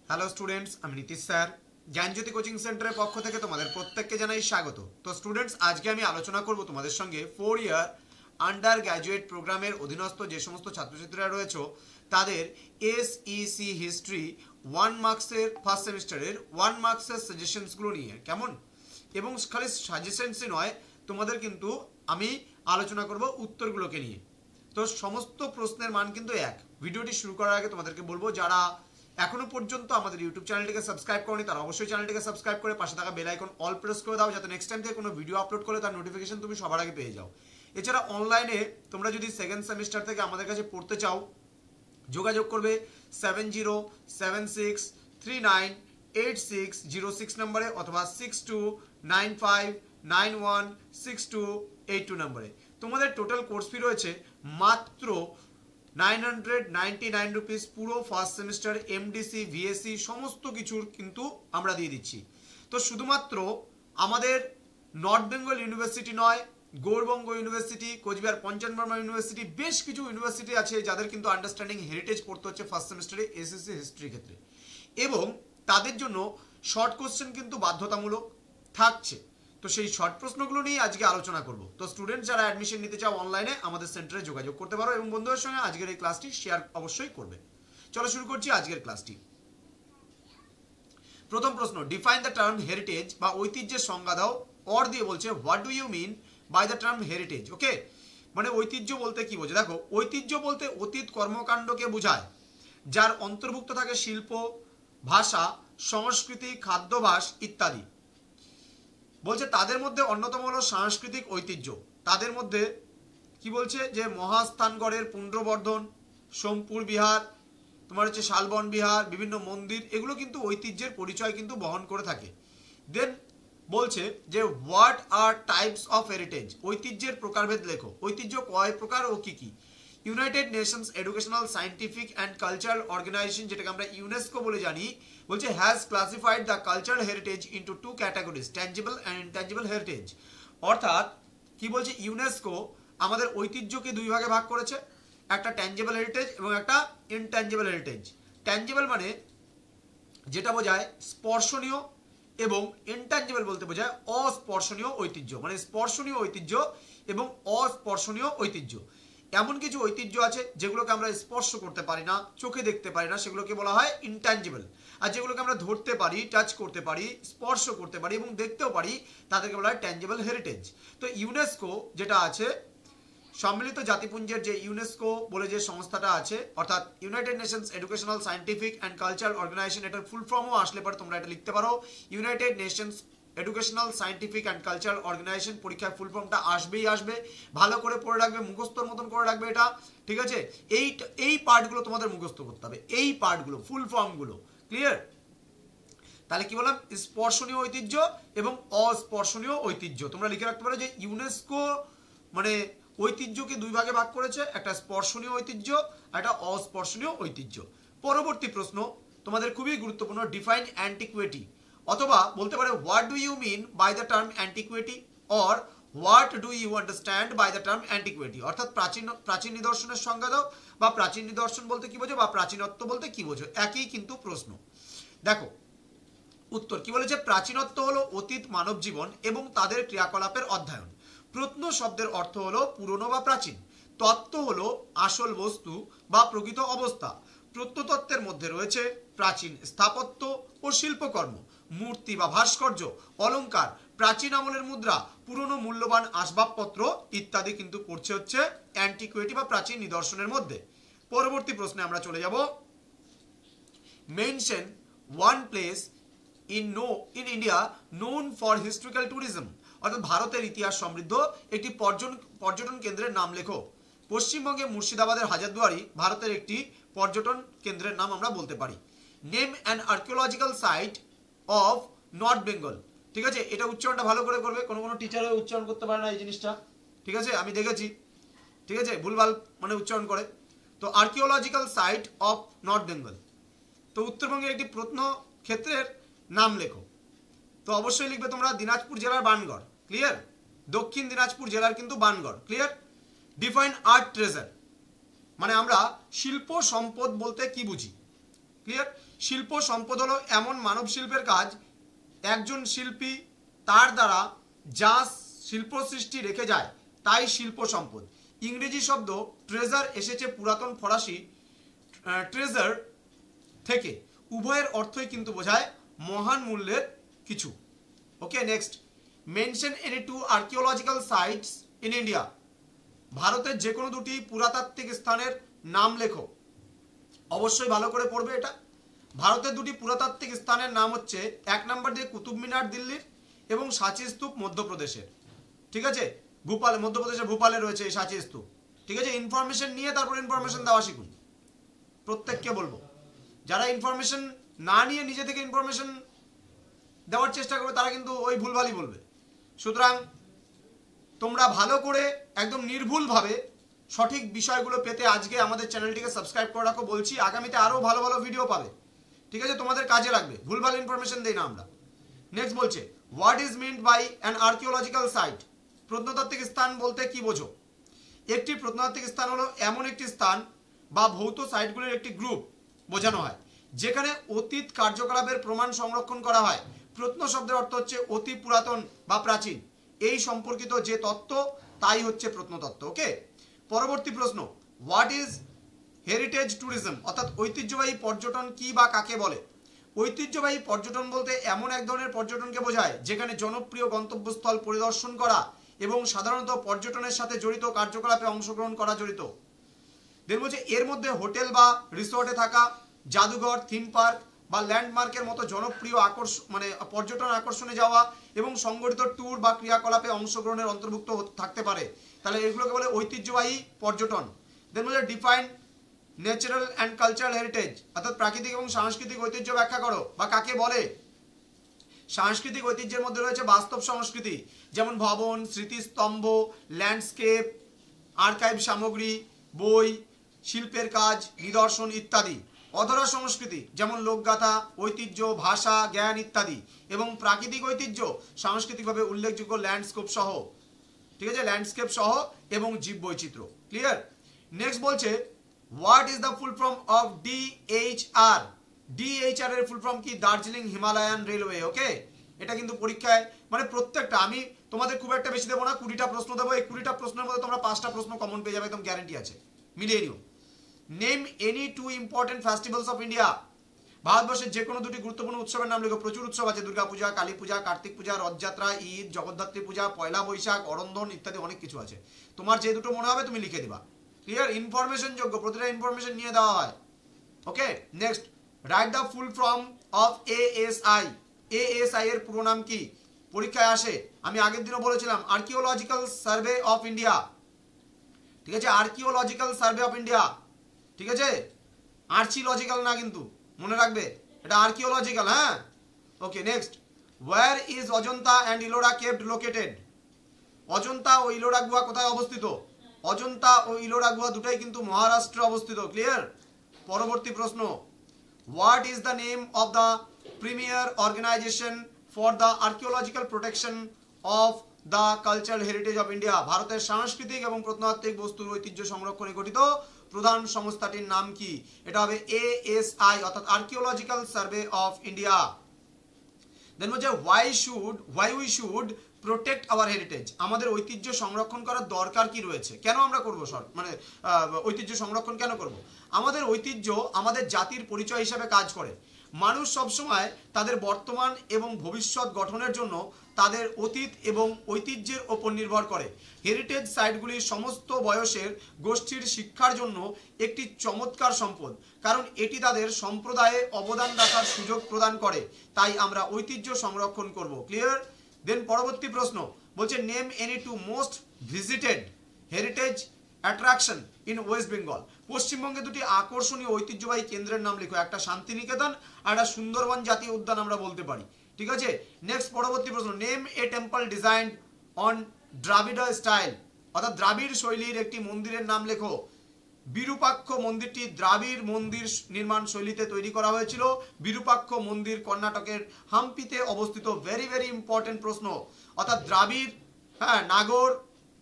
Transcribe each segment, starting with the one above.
Hello students, আমি Nitish sir জ্ঞানজ্যোতি coaching সেন্টারের পক্ষ থেকে তোমাদের প্রত্যেককে জানাই স্বাগত। তো স্টুডেন্টস, আজকে আমি আলোচনা করব তোমাদের সঙ্গে 4 ইয়ার আন্ডার গ্র্যাজুয়েট প্রোগ্রামের অধীনস্থ যে সমস্ত ছাত্রছাত্রীরা রয়েছে তাদের এসইসি হিস্ট্রি 1 মার্কসের ফার্স্ট সেমিস্টারের 1 মার্কসের সাজেশনসগুলো নিয়ে। কেমন? এবং খালি সাজেশনসই নয়, তোমাদের কিন্তু আমি আলোচনা করব উত্তরগুলোকে নিয়ে। তো সমস্ত প্রশ্নের মান কিন্তু এক। ভিডিওটি শুরু করার আগে তোমাদেরকে বলবো, যারা এখনো পর্যন্ত আমাদের ইউটিউব চ্যানেলটিকে সাবস্ক্রাইব করনি তারা অবশ্যই চ্যানেলটিকে সাবস্ক্রাইব করে পাশে থাকা বেল আইকন অল প্রেস করে দাও, যাতে নেক্সট টাইম থেকে কোনো ভিডিও আপলোড করলে তার নোটিফিকেশন তুমি সবার আগে পেয়ে যাও। এছাড়া অনলাইনে তোমরা যদি সেকেন্ড সেমিস্টার থেকে আমাদের কাছে পড়তে চাও, যোগাযোগ করবে 7076398606 নম্বরে অথবা 6295916282 নম্বরে। তোমাদের টোটাল কোর্স ফি রয়েছে মাত্র 999 রুপিস। পুরো ফার্স্ট সেমিস্টার এমডিসি ভিএসসি সমস্ত কিছুর কিন্তু আমরা দিয়ে দিচ্ছি। তো শুধুমাত্র আমাদের নর্থ বেঙ্গল ইউনিভার্সিটি নয়, গৌরবঙ্গ ইউনিভার্সিটি, কোচবিহার পঞ্চান বর্মা ইউনিভার্সিটি, বেশ কিছু ইউনিভার্সিটি আছে যাদের কিন্তু আন্ডারস্ট্যান্ডিং হেরিটেজ পড়তে হচ্ছে ফার্স্ট সেমিস্টারে এসএসসি হিস্ট্রির ক্ষেত্রে, এবং তাদের জন্য শর্ট কোশ্চেন কিন্তু বাধ্যতামূলক থাকছে। তো সেই শর্ট প্রশ্নগুলো নিয়ে আজকে আলোচনা করব। তো স্টুডেন্ট যারা অ্যাডমিশন নিতে চাও অনলাইনে আমাদের সেন্টারে যোগাযোগ করতে পারো এবং বন্ধুদের সঙ্গে আজকের এই ক্লাসটি শেয়ার অবশ্যই করবে। চলো শুরু করছি আজকের ক্লাসটি। প্রথম প্রশ্ন, ডিফাইন দ্য টার্ম হেরিটেজ বা ঐতিহ্যের সংজ্ঞা দাও। অর দিয়ে বলছে what do you mean by the term heritage. Okay, মানে ঐতিহ্য বলতে কি বোঝে? দেখো, ঐতিহ্য বলতে অতীত কর্মকাণ্ডকে বোঝায় যার অন্তর্ভুক্ত থাকে শিল্প, ভাষা, সংস্কৃতি, খাদ্যাভ্যাস ইত্যাদি। বলছে তাদের মধ্যে অন্যতম হলো সাংস্কৃতিক ঐতিহ্য। তাদের মধ্যে কি বলছে যে মহাস্থানগড়ের পুণ্ড্রবর্ধন, সোমপুর বিহার, তোমার হচ্ছে শালবন বিহার, বিভিন্ন মন্দির, এগুলো কিন্তু ঐতিহ্যের পরিচয় কিন্তু বহন করে থাকে। দেন বলছে যে what are types of heritage, ঐতিহ্যের প্রকারভেদ লেখো। ঐতিহ্য কয় প্রকার ও কি কি? United Nations Educational Scientific and Cultural Organization, যেটাকে আমরা ইউনেস্কো বলে জানি, বলছে has classified the cultural heritage into 2 categories, tangible and intangible heritage. অর্থাৎ কি বলছে, ইউনেস্কো আমাদের ঐতিহ্যকে দুই ভাগে ভাগ করেছে, একটা ট্যাঞ্জিবল হেরিটেজ এবং একটা ইনট্যাঞ্জিবল হেরিটেজ। ট্যাঞ্জিবল মানে যেটা বোঝায় স্পর্শনীয়, এবং ইনট্যাঞ্জিবল বলতে বোঝায় অস্পর্শনীয় ঐতিহ্য। মানে স্পর্শনীয় ঐতিহ্য এবং অস্পর্শনীয় ঐতিহ্য। এমন কিছু ঐতিহ্য আছে যেগুলোকে আমরা স্পর্শ করতে পারি না, চোখে দেখতে পারি না, সেগুলোকে বলা হয় ইনট্যাঞ্জিবল। আর যেগুলোকে আমরা ধরতে পারি, টাচ করতে পারি, স্পর্শ করতে পারি এবং দেখতেও পারি, তাদেরকে বলা হয় ট্যাঞ্জিবল হেরিটেজ। তো ইউনেস্কো যেটা আছে, সম্মিলিত জাতিপুঞ্জের যে ইউনেস্কো বলে যে সংস্থাটা আছে, অর্থাৎ United Nations Educational Scientific and Cultural Organization, এটার ফুল ফর্মও আসলে পরে তোমরা এটা লিখতে পারো, United Nations Educational Scientific and Cultural Organization. পরীক্ষায় ফুল ফর্মটা আসবেই আসবে, ভালো করে পড়ে রাখবে, মুখস্থর মতন করে রাখবে এটা, ঠিক আছে? এই পার্টগুলো তোমাদের মুখস্থ করতে হবে, এই পার্টগুলো, ফুল ফর্মগুলো। ক্লিয়ার? তাহলে কি বললাম? স্পর্শনীয় ঐতিহ্য এবং অস্পর্শনীয় ঐতিহ্য। তোমরা লিখে রাখতে পারো যে ইউনেস্কো মানে ঐতিহ্যকে দুই ভাগে ভাগ করেছে, একটা স্পর্শনীয় ঐতিহ্য আর একটা অস্পর্শনীয় ঐতিহ্য। পরবর্তী প্রশ্ন তোমাদের খুবই গুরুত্বপূর্ণ, ডিফাইন অ্যান্টিকুইটি, অথবা বলতে পারে what do you mean by the term antiquity, or what do you understand by the term antiquity. অর্থাৎ প্রাচীন নিদর্শনের সংজ্ঞা দাও, বা প্রাচীন নিদর্শন বলতে কি বোঝো, বা প্রাচীনত্ব বলতে কি বোঝো, একই কিন্তু প্রশ্ন। দেখো উত্তর কি বলেছে, প্রাচীনত্ব হলো অতীত মানব জীবন এবং তাদের ক্রিয়াকলাপের অধ্যয়ন। প্রত্ন শব্দের অর্থ হলো পুরনো বা প্রাচীন। তত্ত্ব হলো আসল বস্তু বা প্রকৃত অবস্থা। প্রত্নতত্ত্বের মধ্যে রয়েছে প্রাচীন স্থাপত্য ও শিল্পকর্ম, মূর্তি বা ভাস্কর্য, অলংকার, প্রাচীন আমলের মুদ্রা, পুরনো মূল্যবান আসবাবপত্র ইত্যাদি কিন্তু পড়ছে হচ্ছে অ্যান্টিকুইটি বা প্রাচীন নিদর্শনের মধ্যে। পরবর্তী প্রশ্নে আমরা চলে যাব, mention one place in India known for historical tourism. অর্থাৎ ভারতের ইতিহাস সমৃদ্ধ একটি পর্যটন কেন্দ্রের নাম লেখো। পশ্চিমবঙ্গে মুর্শিদাবাদের হাজারদুয়ারি ভারতের একটি পর্যটন কেন্দ্রের নাম আমরা বলতে পারি। Name an archaeological site of North Bengal. ঠিক আছে, এটা উচ্চারণটা ভালো করে করবে, কোনো টিচার উচ্চারণ করতে পারে না এই জিনিসটা, ঠিক আছে? আমি দেখেছি, ঠিক আছে, ভুলভাল মানে উচ্চারণ করে। তো archaeological site of North Bengal, তো উত্তরবঙ্গের একটি প্রত্নক্ষেত্রের নাম লেখো। তো অবশ্যই লিখবে তোমরা দিনাজপুর জেলার বানগড়। ক্লিয়ার? দক্ষিণ দিনাজপুর জেলার কিন্তু Bangarh. Clear? Define art treasure, মানে আমরা শিল্প সম্পদ বলতে কি বুঝি? ক্লিয়ার? শিল্প সম্পদ হলো এমন মানব শিল্পের কাজ একজন শিল্পী তার দ্বারা যা শিল্প সৃষ্টি রেখে যায় তাই শিল্প সম্পদ। ইংরেজি শব্দ ট্রেজার এসেছে পুরাতন ফরাসি ট্রেজার থেকে, উভয়ের অর্থই কিন্তু বোঝায় মহান মূল্যের কিছু। Okay, next, mention any two archaeological sites in India. ভারতের যে কোনো দুটি পুরাতাত্ত্বিক স্থানের নাম লেখো। অবশ্যই ভালো করে পড়বে এটা। ভারতের দুটি পুরাতাত্ত্বিক স্থানের নাম হচ্ছে, এক নম্বর দিয়ে কুতুব মিনার দিল্লির এবং সাঁচি স্তূপ মধ্যপ্রদেশের। ঠিক আছে, ভূপাল, মধ্যপ্রদেশের ভূপালে রয়েছে এই সাঁচি স্তূপ। ঠিক আছে, ইনফরমেশন নিয়ে তারপর ইনফরমেশন দেওয়া শিখুন। প্রত্যেককে বলবো, যারা ইনফরমেশন না নিয়ে নিজে থেকে ইনফরমেশন দেওয়ার চেষ্টা করবে তারা কিন্তু ওই ভুলভালই বলবে। সুতরাং তোমরা ভালো করে একদম নির্ভুলভাবে সঠিক বিষয়গুলো পেতে আজকে আমাদের চ্যানেলটিকে সাবস্ক্রাইব করে রাখো। বলছি আগামীতে আরও ভালো ভালো ভিডিও পাবে। ঠিক আছে, তোমাদের কাজে লাগবে, ভুলভাল ইনফরমেশন দেই না আমরা। নেক্সট বলছে, what is meant by an archaeological site. প্রত্নতাত্ত্বিক স্থান বলতে কি বোঝো? একটি প্রত্নতাত্ত্বিক স্থান হলো এমন একটি স্থান বা ভৌত সাইটগুলির একটি গ্রুপ বোঝানো হয় যেখানে অতীত কার্যকলাপের প্রমাণ সংরক্ষণ করা হয়। প্রত্ন শব্দের অর্থ হচ্ছে অতি পুরাতন বা প্রাচীন, এই সম্পর্কিত যে তত্ত্ব তাই হচ্ছে প্রত্নতত্ত্ব। ওকে, পরবর্তী প্রশ্ন, হোয়াট ইজ হেরিটেজ ট্যুরিজম, অর্থাৎ ঐতিহ্যবাহী পর্যটন কি বা কাকে বলে? ঐতিহ্যবাহী পর্যটন বলতে এমন এক ধরনের পর্যটনকে বোঝায় যেখানে জনপ্রিয় গন্তব্যস্থল পরিদর্শন করা এবং সাধারণত পর্যটনের সাথে জড়িত কার্যকলাপে অংশগ্রহণ করা জড়িত। দেন বলছে এর মধ্যে হোটেল বা রিসোর্টে থাকা, জাদুঘর, থিম পার্ক বা ল্যান্ডমার্কের মতো জনপ্রিয় পর্যটন আকর্ষণে যাওয়া এবং সংগঠিত ট্যুর বা ক্রিয়াকলাপে অংশগ্রহণের অন্তর্ভুক্ত থাকতে পারে। তাহলে এগুলোকে বলে ঐতিহ্যবাহী পর্যটন। দেন বলছে define natural and cultural heritage, অর্থাৎ প্রাকৃতিক এবং সাংস্কৃতিক ঐতিহ্য ব্যাখ্যা করো বা কাকে বলে? সাংস্কৃতিক ঐতিহ্যের মধ্যে রয়েছে বাস্তব সংস্কৃতি, যেমন ভবন, স্মৃতিস্তম্ভ, ল্যান্ডস্কেপ, আর্কাইভ সামগ্রী, বই, শিল্পের কাজ, নিদর্শন ইত্যাদি। অধরা সংস্কৃতি যেমন লোকগাথা, ঐতিহ্য, ভাষা, জ্ঞান ইত্যাদি। এবং প্রাকৃতিক ঐতিহ্য সাংস্কৃতিকভাবে উল্লেখযোগ্য ল্যান্ডস্কেপ সহ, ঠিক আছে, ল্যান্ডস্কেপ সহ এবং জীব বৈচিত্র্য। ক্লিয়ার? নেক্সট বলছে, what is the full form of DHR? DHR এর ফুল ফর্ম কি? Darjeeling Himalayan railway. ওকে, এটা কিন্তু পরীক্ষায় প্রত্যেকটা, আমি তোমাদের খুব একটা বেশি দেবো না, 20টা প্রশ্ন দেবো। এই 20টা প্রশ্নের মধ্যে তোমরা 5টা প্রশ্ন কমন পেয়ে যাবে, একদম গ্যারান্টি আছে, মিলিয়ে নিও। Name any two important festivals of India. ভারতবর্ষের যে কোনো দুটি গুরুত্বপূর্ণ উৎসবের নাম লিখো। প্রচুর উৎসব আছে, দুর্গা পূজা, কালী পূজা, কার্তিক পূজা, রথযাত্রা, ঈদ, জগদ্ধাত্রী পূজা, পয়লা বৈশাখ, অরন্ধন ইত্যাদি অনেক কিছু আছে। তোমার যে দুটো মনে হবে তুমি লিখে দিবা। ক্লিয়ার? ইনফরমেশন যোগ্য, প্রতিটা ইনফরমেশন নিয়ে দেওয়া হয়। Okay, next, write the full form of ASI। ASI এর পুরো নাম কি? পরীক্ষায় আসে। আমি আগের দিনও বলেছিলাম, আর্কিওলজিক্যাল সার্ভে অফ ইন্ডিয়া। ঠিক আছে, আর্কিওলজিক্যাল সার্ভে অফ ইন্ডিয়া। ঠিক আছে, আর্চিওলজিক্যাল না, কিন্তু মনে রাখবে এটা আর্কিওলজিক্যাল। হ্যাঁ, okay, next, where is Ajanta and Ellora caved located. Ajanta ও ইলোরা গুহা কোথায় অবস্থিত? অজন্তা ও ইলোরা গুহা দুটাই কিন্তু মহারাষ্ট্রে অবস্থিত। ক্লিয়ার? পরবর্তী প্রশ্ন, what is the name of the premier organization for the archaeological protection of the cultural heritage of India? ভারতের সাংস্কৃতিক এবং প্রত্নতাত্ত্বিক বস্তুর ঐতিহ্য সংরক্ষণে গঠিত প্রধান সংস্থাটির নাম কি? এটা হবে ASI, অর্থাৎ আর্কিওলজিক্যাল সার্ভে অফ ইন্ডিয়া। দেন বলছে why we should protect our heritage। আমাদের ঐতিহ্য সংরক্ষণ করার দরকার কি রয়েছে? কেন আমরা করব? ঐতিহ্য সংরক্ষণ কেন করব? আমাদের ঐতিহ্য আমাদের জাতির পরিচয় হিসেবে কাজ করে। মানুষ সবসময় তাদের বর্তমান এবং ভবিষ্যৎ গঠনের জন্য তাদের অতীত এবং ঐতিহ্যের ওপর নির্ভর করে। হেরিটেজ সাইটগুলি সমস্ত বয়সের গোষ্ঠীর শিক্ষার জন্য একটি চমৎকার সম্পদ, কারণ এটি তাদের সম্প্রদায়ে অবদান রাখার সুযোগ প্রদান করে। তাই আমরা ঐতিহ্য সংরক্ষণ করব। ক্লিয়ার? দেন পরবর্তী প্রশ্ন বলছে, name any two most visited heritage attraction in West Bengal. পশ্চিমবঙ্গে দুটি আকর্ষণীয় ঐতিহ্যবাহী কেন্দ্রের নাম লিখো। একটা শান্তিনিকেতন আর একটা সুন্দরবন জাতীয় উদ্যান আমরা বলতে পারি। ঠিক আছে, নেক্সট পরবর্তী প্রশ্ন, name a temple design on Dravida style, অর্থাৎ দ্রাবিড় শৈলীর একটি মন্দিরের নাম লেখো। বিরূপাক্ষ মন্দিরটি দ্রাবিড় মন্দির নির্মাণ শৈলীতে তৈরি করা হয়েছিল। বিরূপাক্ষ মন্দির কর্ণাটকের হাম্পিতে অবস্থিত। ভেরি ভেরি ইম্পর্টেন্ট প্রশ্ন। অর্থাৎ দ্রাবিড়, হ্যাঁ, নাগর,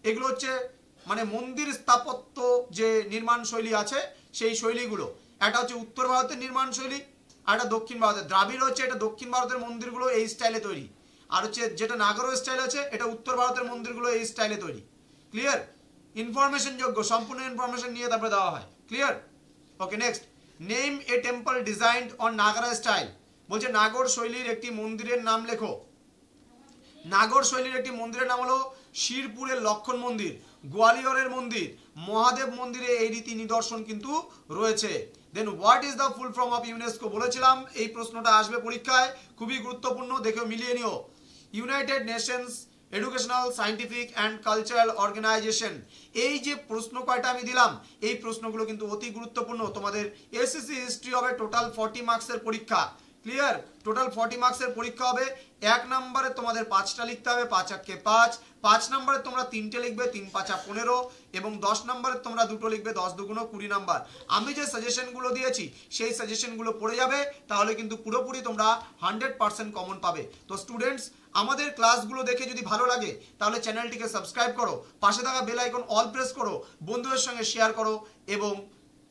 এগুলো হচ্ছে মন্দির স্থাপত্য যে নির্মাণ শৈলী আছে সেই শৈলীগুলো। একটা হচ্ছে উত্তর ভারতের নির্মাণ শৈলী, আর এটা দক্ষিণ ভারতের। দ্রাবিড় হচ্ছে এটা দক্ষিণ ভারতের মন্দিরগুলো এই স্টাইলে তৈরি, আর হচ্ছে যেটা নাগর স্টাইল আছে এটা উত্তর ভারতের মন্দিরগুলো এই স্টাইলে তৈরি। ক্লিয়ার? ইনফরমেশন যোগ্য, সম্পূর্ণ ইনফরমেশন নিয়ে তারপরে দেওয়া হয়। Clear? Okay, next, name a temple designed on Nagara style. বলছে নাগর শৈলীর একটি মন্দিরের নাম লেখো। নাগর শৈলীর একটি মন্দিরের নাম হলো শিরপুরের লক্ষণ মন্দির, গোয়ালিয়রের মন্দির, মহাদেব মন্দিরে এই রীতি নিদর্শন কিন্তু রয়েছে। Then what is the full form of UNESCO? বলেছিলাম এই প্রশ্নটা আসবে পরীক্ষায়, খুবই গুরুত্বপূর্ণ, দেখে মিলিয়ে নিও। United Nations Educational Scientific and Cultural Organization. এই যে প্রশ্ন কয়টা আমি দিলাম, এই প্রশ্নগুলো কিন্তু অতি গুরুত্বপূর্ণ। তোমাদের এসএসসি হিস্ট্রি হবে টোটাল 40 মার্কসের পরীক্ষা। ক্লিয়ার? টোটাল 40 মার্কসের পরীক্ষা হবে। 1 নম্বরে তোমাদের 5টা লিখতে হবে, 5 × 5। 5 নম্বরে তোমরা 3টে লিখবে, 3 × 5 = 15, এবং 10 নম্বরে তোমরা 2টো লিখবে, 10 × 2 = 20 নাম্বার। আমি যে সাজেশনগুলো দিয়েছি সেই সাজেশনগুলো পড়ে যাবে, তাহলে কিন্তু পুরোপুরি তোমরা 100% কমন পাবে। তো স্টুডেন্টস, আমাদের ক্লাসগুলো দেখে যদি ভালো লাগে তাহলে চ্যানেলটিকে সাবস্ক্রাইব করো, পাশে থাকা বেল আইকন অল প্রেস করো, বন্ধুদের সঙ্গে শেয়ার করো, এবং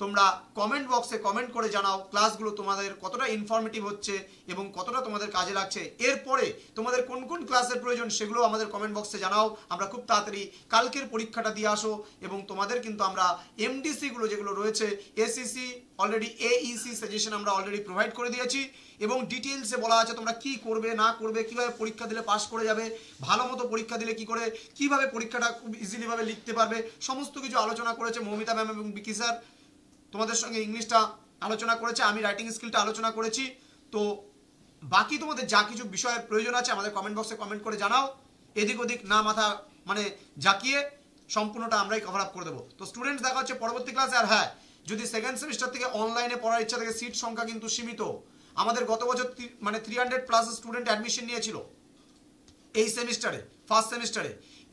তোমরা কমেন্ট বক্সে কমেন্ট করে জানাও ক্লাসগুলো তোমাদের কতটা ইনফরমেটিভ হচ্ছে এবং কতটা তোমাদের কাজে লাগছে। এরপরে তোমাদের কোন কোন ক্লাসের প্রয়োজন সেগুলো আমাদের কমেন্ট বক্সে জানাও। আমরা খুব তাড়াতাড়ি কালকের পরীক্ষাটা দিয়ে আসো, এবং তোমাদের কিন্তু আমরা এমডিসিগুলো যেগুলো রয়েছে, এসইসি অলরেডি, এইসি সাজেশন আমরা অলরেডি প্রোভাইড করে দিয়েছি, এবং ডিটেলসে বলা আছে তোমরা কি করবে না করবে, কিভাবে পরীক্ষা দিলে পাস করে যাবে, ভালো মতো পরীক্ষা দিলে কি করে, কিভাবে পরীক্ষাটা খুব ইজিলি ভাবে লিখতে পারবে, সমস্ত কিছু আলোচনা করেছে মৌমিতা ম্যাম এবং বিকি স্যার। তোমাদের সঙ্গে ইংলিশটা আলোচনা করেছে, আমি রাইটিং স্কিলটা আলোচনা করেছি। তো বাকি তোমাদের যা কিছু বিষয়ের প্রয়োজন আছে আমাদের কমেন্ট বক্সে কমেন্ট করে জানাও। এদিক ওদিক না মাথা মানে জাকিয়ে সম্পূর্ণটা আমরাই কভার আপ করে দেবো। তো স্টুডেন্টস, দেখা হচ্ছে পরবর্তী ক্লাসে। আর হ্যাঁ, যদি সেকেন্ড সেমিস্টার থেকে অনলাইনে পড়ার ইচ্ছা থাকে, সিট সংখ্যা কিন্তু সীমিত। আমাদের গত বছর মানে 300+ স্টুডেন্ট অ্যাডমিশন নিয়েছিল এই সেমিস্টারে, ফার্স্ট সেমিস্টারে।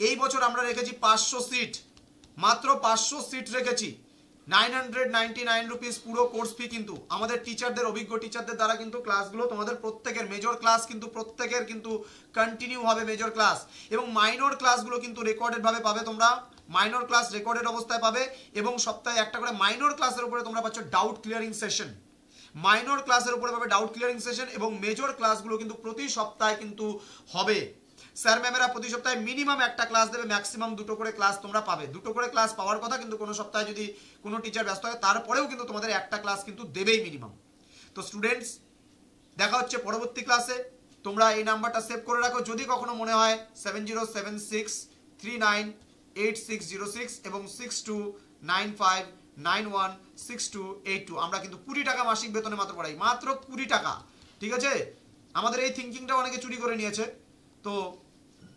এই বছর আমরা রেখেছি 500 সিট, মাত্র 500 সিট রেখেছি। 999 রুপিস পুরো কোর্স ফি। কিন্তু আমাদের টিচারদের, অভিজ্ঞ টিচারদের দ্বারা কিন্তু ক্লাসগুলো তোমাদের প্রত্যেকের মেজর ক্লাস কিন্তু প্রত্যেকের কিন্তু কন্টিনিউ হবে মেজর ক্লাস, এবং মাইনর ক্লাসগুলো কিন্তু রেকর্ডেড ভাবে পাবে তোমরা। মাইনর ক্লাস রেকর্ডেড অবস্থায় পাবে, এবং সপ্তাহে একটা করে মাইনর ক্লাসের উপরে তোমরা পাচ্ছ ডাউট ক্লিয়ারিং সেশন। মাইনর ক্লাসের উপরে পাবে ডাউট ক্লিয়ারিং সেশন, এবং মেজর ক্লাসগুলো কিন্তু প্রতি সপ্তাহে কিন্তু হবে। স্যার ম্যামেরা প্রতি সপ্তাহে মিনিমাম একটা ক্লাস দেবে, ম্যাক্সিমাম 2টো করে ক্লাস তোমরা পাবে। 2টো করে ক্লাস পাওয়ার কথা, কিন্তু কোনো সপ্তাহে যদি কোনো টিচার ব্যস্ত হয় তারপরেও কিন্তু তোমাদের একটা ক্লাস কিন্তু দেবেই মিনিমাম। তো স্টুডেন্টস, দেখা হচ্ছে পরবর্তী ক্লাসে। তোমরা এই নাম্বারটা সেভ করে রাখো, যদি কখনো মনে হয় 7076398606 এবং 6295916282। আমরা কিন্তু 20 টাকা মাসিক বেতনে মাত্র পড়াই, মাত্র 20 টাকা। ঠিক আছে? আমাদের এই থিঙ্কিংটা অনেকে চুরি করে নিয়েছে। তো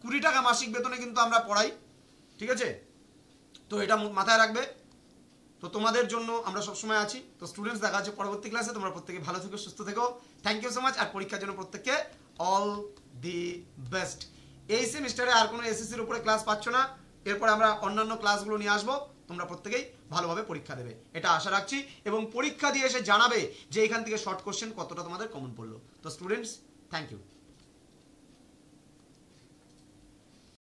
20 টাকা মাসিক বেতনে কিন্তু আমরা পড়াই। ঠিক আছে? তো এটা মাথায় রাখবে। তো তোমাদের জন্য আমরা সবসময় আছি। তো স্টুডেন্টস, দেখা হচ্ছে পরবর্তী ক্লাসে। তোমরা প্রত্যেকে ভালো থেকো, সুস্থ থেকো। Thank you so much. আর পরীক্ষার জন্য প্রত্যেককে অল দি বেস্ট। এই সেমিস্টারে আর কোনো এসএসসির উপরে ক্লাস পাচ্ছ না, এরপর আমরা অন্যান্য ক্লাসগুলো নিয়ে আসবো। তোমরা প্রত্যেকেই ভালোভাবে পরীক্ষা দেবে, এটা আশা রাখছি, এবং পরীক্ষা দিয়ে এসে জানাবে যে এখান থেকে শর্ট কোশ্চেন কতটা তোমাদের কমন পড়লো। তো স্টুডেন্টস, থ্যাংক ইউ।